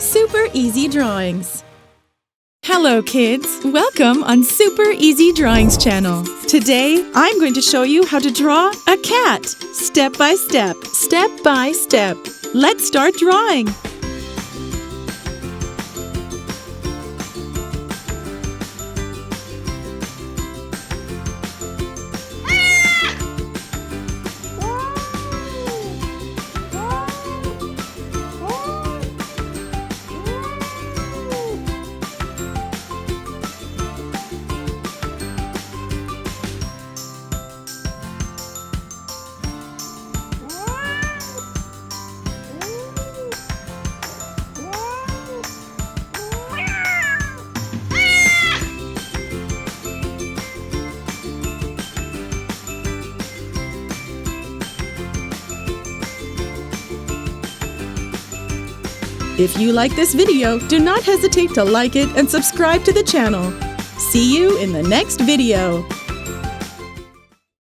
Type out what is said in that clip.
Super Easy Drawings. Hello kids, welcome on Super Easy Drawings channel. Today I'm going to show you how to draw a cat, step by step, step by step. Let's start drawing. If you like this video, do not hesitate to like it and subscribe to the channel. See you in the next video.